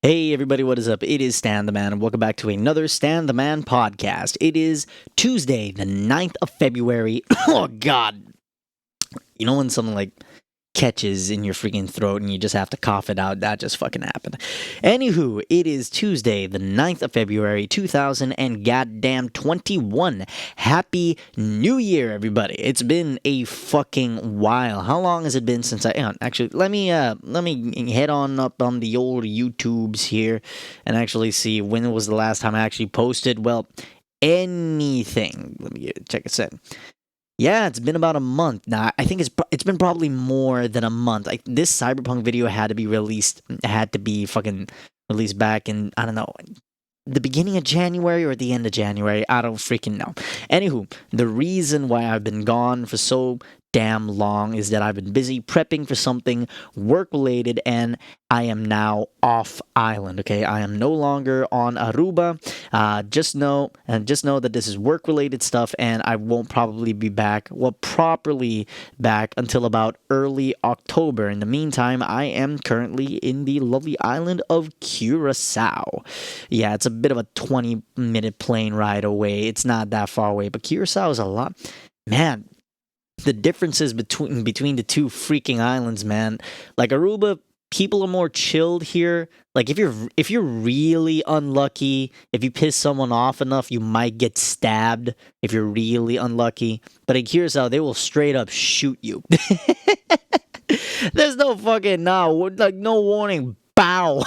Hey everybody, what is up? It is Stan the Man, and welcome back to another Stan the Man podcast. It is Tuesday, the 9th of February. Oh god. You know when something like catches in your freaking throat and you just have to cough it out? That just fucking happened. Anywho, it is Tuesday, the 9th of February, 2000 and goddamn 21. Happy New Year, everybody. It's been a fucking while. How long has it been since actually let me head on up on the old YouTubes here and actually see when was the last time I actually posted. Well, anything. Let me check it out. Yeah, it's been about a month now. I think it's been probably more than a month. Like this Cyberpunk video had to be released, had to be fucking released back in, I don't know, the beginning of January or the end of January. I don't freaking know. Anywho, the reason why I've been gone for so damn long is that I've been busy prepping for something work related, and I am now off island. Okay, I am no longer on Aruba. Just know that this is work related stuff, and I won't probably be back. Well, properly back until about early October. In the meantime, I am currently in the lovely island of Curacao. Yeah, it's a bit of a 20-minute plane ride away. It's not that far away, but Curacao is a lot. Man, the differences between the two freaking islands, man. Like Aruba, people are more chilled here. Like if you're really unlucky, if you piss someone off enough, you might get stabbed if you're really unlucky. But in Curacao, they will straight up shoot you. There's no fucking no warning. Bow.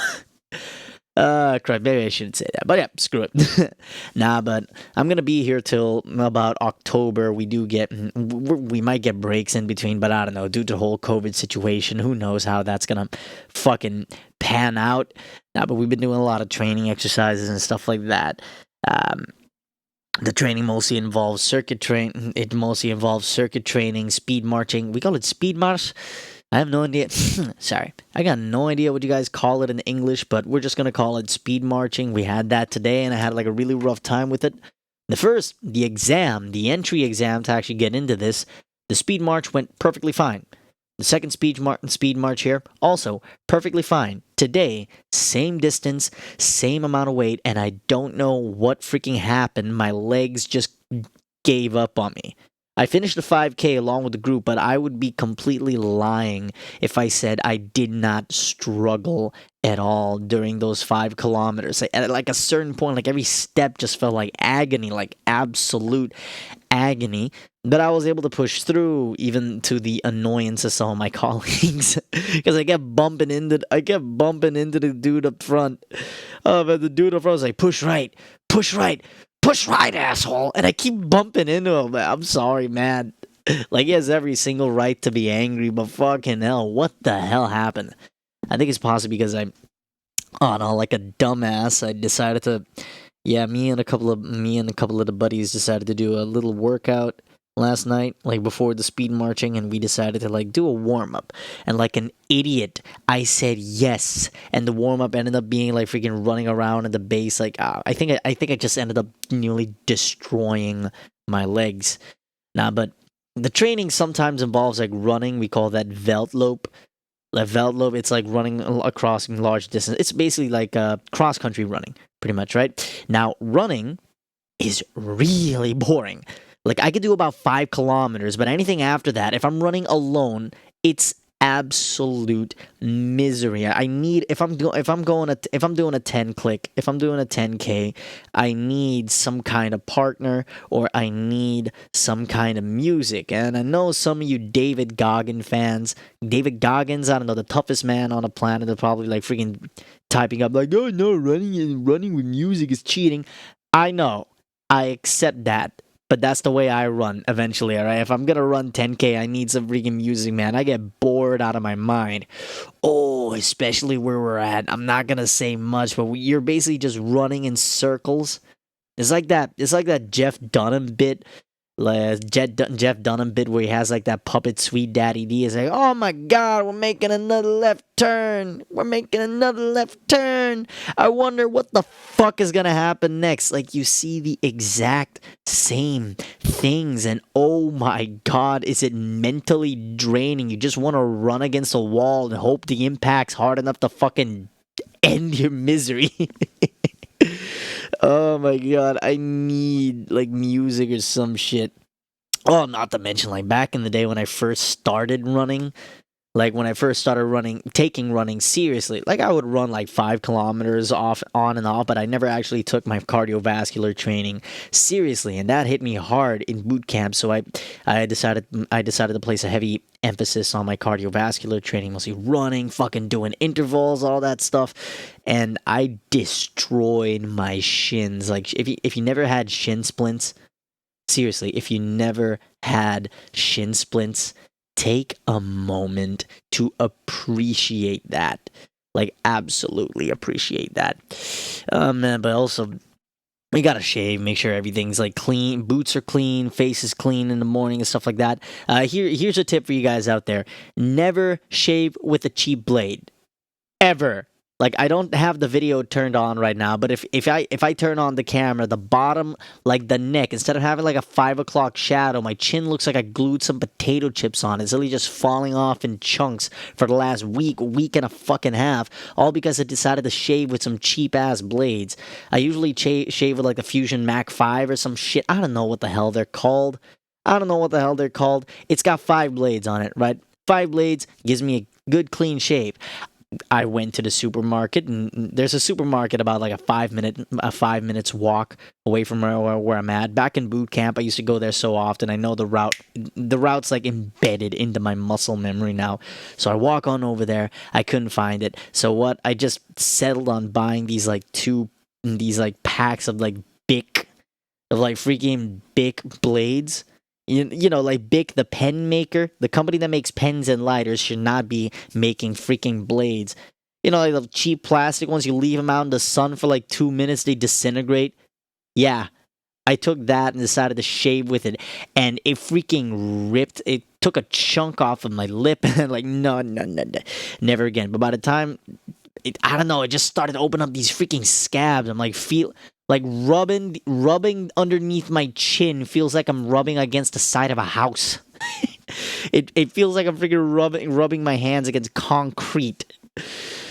Crap, maybe I shouldn't say that. But yeah, screw it. Nah, but I'm gonna be here till about October. We might get breaks in between, but I don't know. Due to the whole COVID situation, who knows how that's gonna fucking pan out. Nah, but we've been doing a lot of training exercises and stuff like that. The training mostly involves circuit training, speed marching. We call it speed march. I have no idea. Sorry. I got no idea what you guys call it in English, but we're just going to call it speed marching. We had that today, and I had like a really rough time with it. The entry exam to actually get into this, the speed march went perfectly fine. The second speed march here, also perfectly fine. Today, same distance, same amount of weight, and I don't know what freaking happened. My legs just gave up on me. I finished the 5K along with the group, but I would be completely lying if I said I did not struggle at all during those 5 kilometers. At like a certain point, like every step just felt like agony, like absolute agony. But I was able to push through, even to the annoyance of some of my colleagues, because I kept bumping into the dude up front. But the dude up front was like, push right, asshole. And I keep bumping into him. I'm sorry, man. Like, he has every single right to be angry, but fucking hell, what the hell happened? I think it's possibly because like a dumbass, I decided to, me and a couple of the buddies decided to do a little workout last night, like before the speed marching, and we decided to like do a warm-up, and like an idiot I said yes, and the warm-up ended up being like freaking running around at the base. Like I think I just ended up nearly destroying my legs. But the training sometimes involves like running. We call that veldloop. It's like running across large distance. It's basically like cross-country running, pretty much, right? Now, running is really boring. Like, I could do about 5 kilometers, but anything after that, if I'm running alone, it's absolute misery. If I'm doing a 10K, I need some kind of partner, or I need some kind of music. And I know some of you David Goggins fans, I don't know, the toughest man on the planet, are probably like freaking typing up like, oh no, running with music is cheating. I know, I accept that. But that's the way I run eventually, alright? If I'm gonna run 10K, I need some freaking music, man. I get bored out of my mind. Oh, especially where we're at. I'm not gonna say much, but you're basically just running in circles. It's like that Jeff Dunham bit. Jeff Dunham bit where he has like that puppet Sweet Daddy D. Is like, oh my god, we're making another left turn. I wonder what the fuck is gonna happen next. Like, you see the exact same things, and oh my god, is it mentally draining. You just want to run against a wall and hope the impact's hard enough to fucking end your misery. Oh my god, I need like music or some shit. Oh, not to mention, like back in the day when I first started running, like when I first started running, taking running seriously, like I would run like 5 kilometers off, on and off, but I never actually took my cardiovascular training seriously, and that hit me hard in boot camp. So I decided to place a heavy emphasis on my cardiovascular training, mostly running, fucking doing intervals, all that stuff, and I destroyed my shins. Like if you never had shin splints. Seriously, if you never had shin splints, take a moment to appreciate that. Like, absolutely appreciate that. Man, but also, you gotta shave, make sure everything's like clean, boots are clean, face is clean in the morning and stuff like that. Here's a tip for you guys out there: never shave with a cheap blade, ever. Like I don't have the video turned on right now, but if I turn on the camera, the bottom, like the neck, instead of having like a 5 o'clock shadow, my chin looks like I glued some potato chips on. It's really just falling off in chunks for the last week and a fucking half, all because I decided to shave with some cheap ass blades. I usually shave with like the Fusion Mac 5 or some shit. I don't know what the hell they're called. I don't know what the hell they're called. It's got 5 blades on it, right? 5 blades gives me a good clean shave. I went to the supermarket, and there's a supermarket about like a 5 minutes walk away from where I'm at. Back in boot camp, I used to go there so often. I know the route. The route's like embedded into my muscle memory now. So I walk on over there. I couldn't find it. So what? I just settled on buying these like packs of like Bic, of like freaking Bic blades. You know, like Bic, the pen maker, the company that makes pens and lighters, should not be making freaking blades. You know, like the cheap plastic ones, you leave them out in the sun for like 2 minutes, they disintegrate. Yeah, I took that and decided to shave with it, and it freaking ripped. It took a chunk off of my lip, and like, no, no, no, no, never again. But by the time I don't know, it just started to open up these freaking scabs. I'm like, feel like rubbing underneath my chin feels like I'm rubbing against the side of a house. It feels like I'm freaking rubbing my hands against concrete.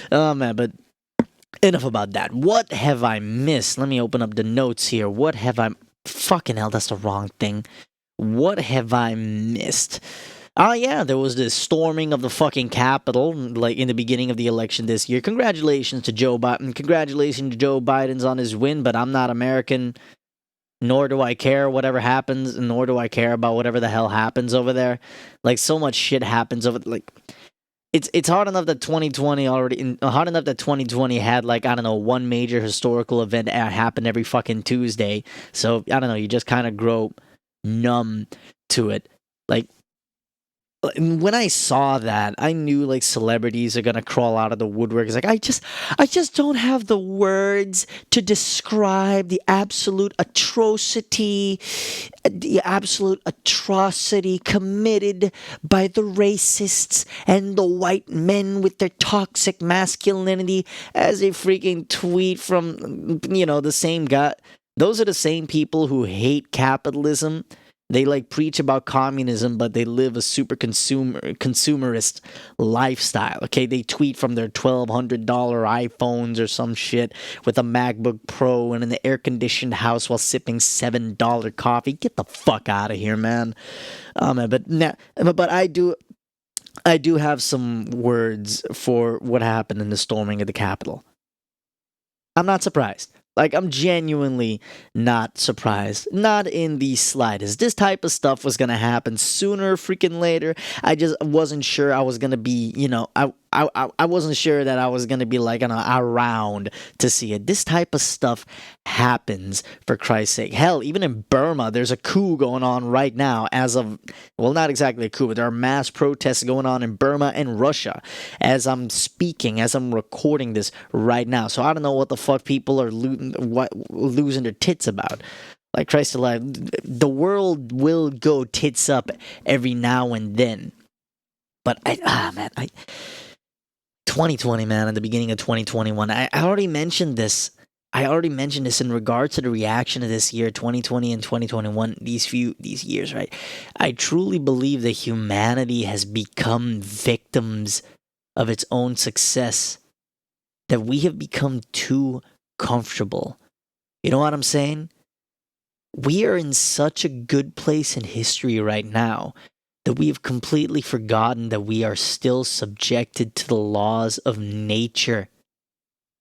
Oh man, but enough about that. What have I missed? Let me open up the notes here. What have I? Fucking hell, that's the wrong thing. What have I missed? Oh yeah, there was this storming of the fucking Capitol, like in the beginning of the election this year. Congratulations to Joe Biden. Congratulations to Joe Biden's on his win, but I'm not American, nor do I care whatever happens, nor do I care about whatever the hell happens over there. Like so much shit happens over like it's hard enough that 2020 hard enough that 2020 had like I don't know one major historical event happen every fucking Tuesday. So I don't know, you just kind of grow numb to it. Like when I saw that, I knew like celebrities are gonna crawl out of the woodwork. It's like I just don't have the words to describe the absolute atrocity committed by the racists and the white men with their toxic masculinity. As a freaking tweet from the same guy. Those are the same people who hate capitalism. They like preach about communism, but they live a super consumerist lifestyle. Okay, they tweet from their $1,200 iPhones or some shit with a MacBook Pro and in the air-conditioned house while sipping $7 coffee. Get the fuck out of here, man. But I do have some words for what happened in the storming of the Capitol. I'm not surprised. Like, I'm genuinely not surprised. Not in the slightest. This type of stuff was gonna happen sooner or freaking later. I just wasn't sure I was gonna be, I wasn't sure that I was gonna be like around to see it. This type of stuff happens, for Christ's sake. Hell, even in Burma, there's a coup going on right now. Not exactly a coup, but there are mass protests going on in Burma and Russia as I'm speaking, as I'm recording this right now. So I don't know what the fuck people are losing their tits about. Like Christ alive, the world will go tits up every now and then. But 2020, man, at the beginning of 2021. I already mentioned this. I already mentioned this in regards to the reaction of this year, 2020 and 2021, these years, right? I truly believe that humanity has become victims of its own success. that we have become too comfortable. You know what I'm saying? We are in such a good place in history right now that we have completely forgotten that we are still subjected to the laws of nature.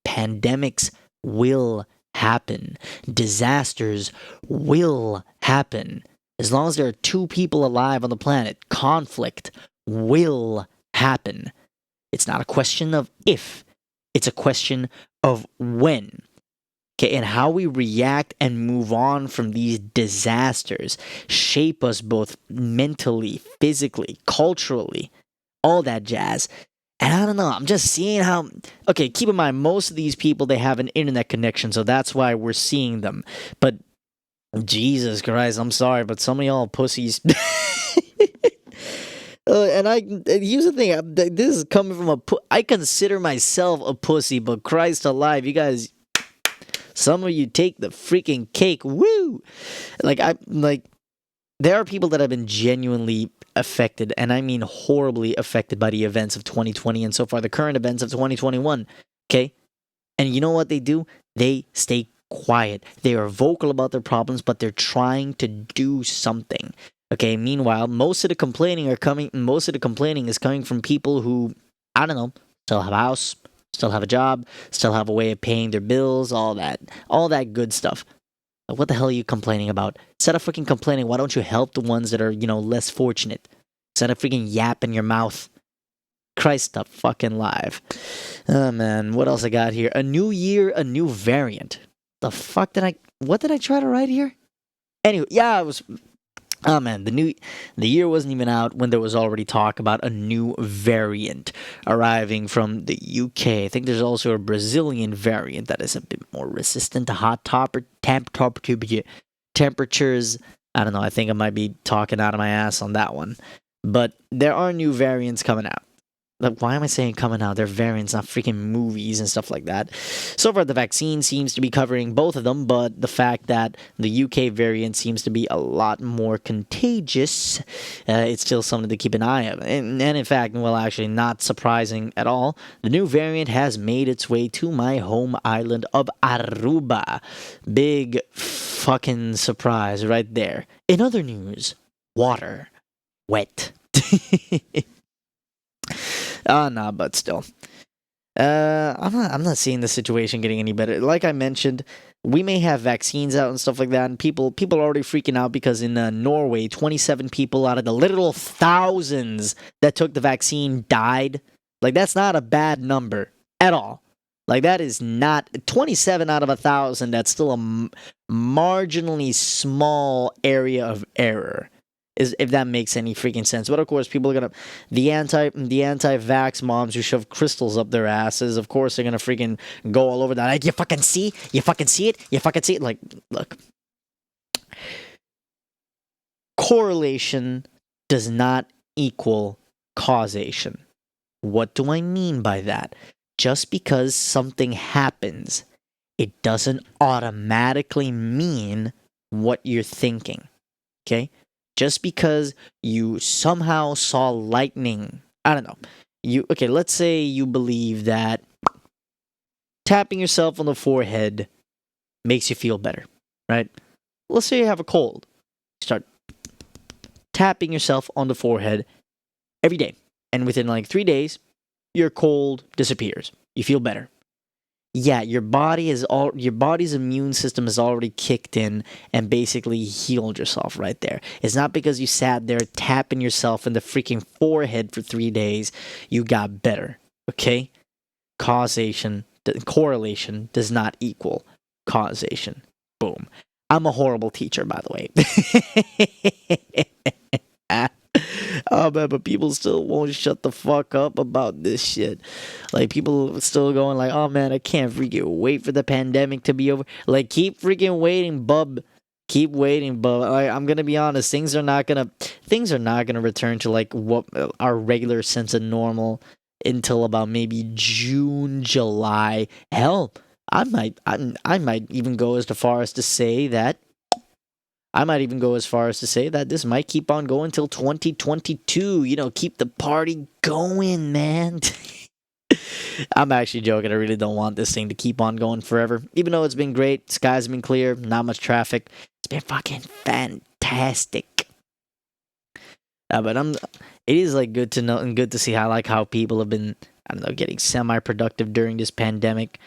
Pandemics will happen. Disasters will happen. As long as there are two people alive on the planet, conflict will happen. It's not a question of if, it's a question of when. Okay, and how we react and move on from these disasters shape us both mentally, physically, culturally, all that jazz. And I don't know, I'm just seeing how. Okay, keep in mind, most of these people, they have an internet connection, so that's why we're seeing them. But Jesus Christ, I'm sorry, but some of y'all pussies. And here's the thing. This is coming from I consider myself a pussy, but Christ alive, you guys. Some of you take the freaking cake. Woo! There are people that have been genuinely affected, and I mean horribly affected by the events of 2020 and so far the current events of 2021. Okay? And you know what they do? They stay quiet. They are vocal about their problems, but they're trying to do something. Okay, meanwhile, most of the complaining is coming from people who, I don't know, still have a house, still have a job, still have a way of paying their bills, all that good stuff. What the hell are you complaining about? Instead of freaking complaining, why don't you help the ones that are, less fortunate? Instead of freaking yapping your mouth. Christ the fucking live. Oh man, what else I got here? A new year, a new variant. What did I try to write here? Anyway, yeah, it was. Oh man, the year wasn't even out when there was already talk about a new variant arriving from the UK. I think there's also a Brazilian variant that is a bit more resistant to hot temperatures. I don't know, I think I might be talking out of my ass on that one. But there are new variants coming out. Why am I saying coming out? They're variants, not freaking movies and stuff like that. So far, the vaccine seems to be covering both of them, but the fact that the UK variant seems to be a lot more contagious, it's still something to keep an eye on. And in fact, well, actually, not surprising at all, the new variant has made its way to my home island of Aruba. Big fucking surprise right there. In other news, water. Wet. Nah, but still. I'm not seeing the situation getting any better. Like I mentioned, we may have vaccines out and stuff like that, and people are already freaking out because in Norway, 27 people out of the literal thousands that took the vaccine died. Like, that's not a bad number at all. Like, that is not 27 out of 1,000. That's still a marginally small area of error. If that makes any freaking sense. But of course, people are gonna the anti-vax moms who shove crystals up their asses. Of course, they're gonna freaking go all over that. Like, you fucking see it. Like, look, correlation does not equal causation. What do I mean by that? Just because something happens, it doesn't automatically mean what you're thinking. Okay? Just because you somehow saw lightning, I don't know. Let's say you believe that tapping yourself on the forehead makes you feel better, right? Let's say you have a cold. Start tapping yourself on the forehead every day. And within like 3 days, your cold disappears. You feel better. Yeah, your body's immune system has already kicked in and basically healed yourself right there. It's not because you sat there tapping yourself in the freaking forehead for 3 days you got better. Okay? Correlation does not equal causation. Boom. I'm a horrible teacher, by the way. Oh man, but people still won't shut the fuck up about this shit. Like, people still going like, oh man, I can't freaking wait for the pandemic to be over. Like, keep freaking waiting, bub. Keep waiting, bub. Like, I'm gonna be honest, things are not gonna return to like what our regular sense of normal until about maybe June, July. Hell, I might even go as far as to say that this might keep on going till 2022. Keep the party going, man. I'm actually joking. I really don't want this thing to keep on going forever. Even though it's been great, skies been clear, not much traffic. It's been fucking fantastic. But it is like good to know and good to see how people have been, I don't know, getting semi-productive during this pandemic.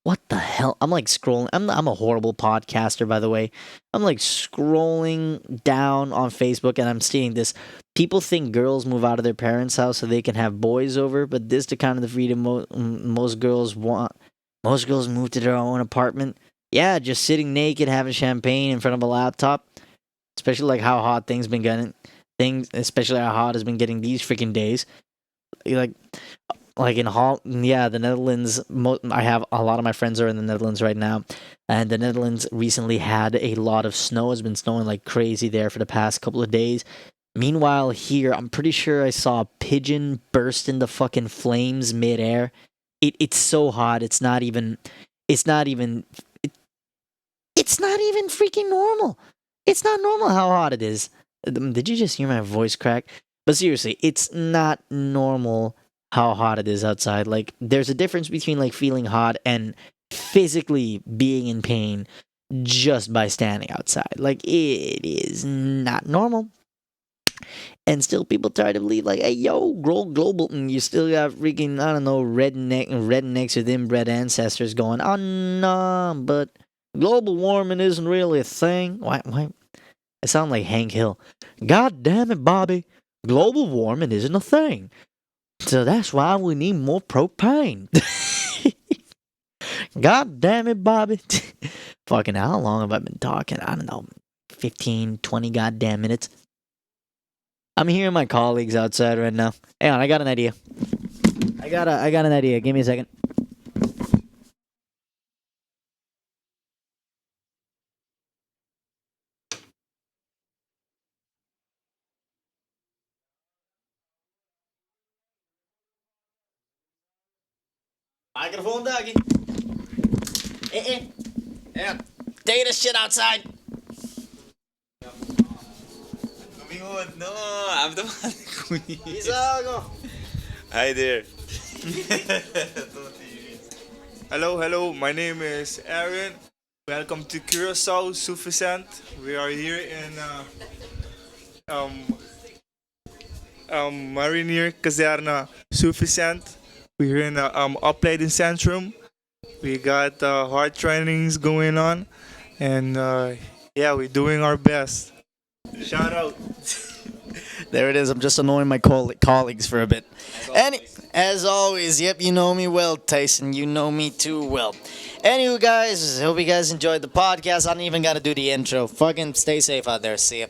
What the hell? I'm like scrolling. I'm a horrible podcaster, by the way. I'm like scrolling down on Facebook and I'm seeing this. People think girls move out of their parents' house so they can have boys over, but this the kind of the freedom most girls want. Most girls move to their own apartment. Yeah, just sitting naked, having champagne in front of a laptop. Especially like how hot things been getting. Especially how hot has been getting these freaking days. Like in yeah, the Netherlands. I have a lot of my friends are in the Netherlands right now, and the Netherlands recently had a lot of snow. It's been snowing like crazy there for the past couple of days. Meanwhile, here, I'm pretty sure I saw a pigeon burst into fucking flames midair. It's so hot. It's not even. It's not even. It's not even freaking normal. It's not normal how hot it is. Did you just hear my voice crack? But seriously, it's not normal how hot it is outside. Like, there's a difference between like feeling hot and physically being in pain just by standing outside. Like, it is not normal. And still, people try to believe like, hey, yo, grow global, and you still got freaking, I don't know, rednecks with inbred ancestors going, oh no, but global warming isn't really a thing. Why? I sound like Hank Hill. God damn it, Bobby. Global warming isn't a thing. So that's why we need more propane. God damn it, Bobby. Fucking how long have I been talking? I don't know. 15, 20 goddamn minutes. I'm hearing my colleagues outside right now. Hang on, I got an idea. I got an idea. Give me a second. Microphone doggy. Yeah. Take this shit outside. No, I'm the one. Isago. Hi there. Hello. My name is Aaron. Welcome to Curacao Sufficient. We are here in um, Marinier Kazerna Sufficient. We're here in the opleidingscentrum. We got hard trainings going on, and yeah, we're doing our best. Shout out. There it is. I'm just annoying my colleagues for a bit. As always, yep, you know me well, Tyson. You know me too well. Anywho, guys, hope you guys enjoyed the podcast. I don't even got to do the intro. Fucking stay safe out there. See ya.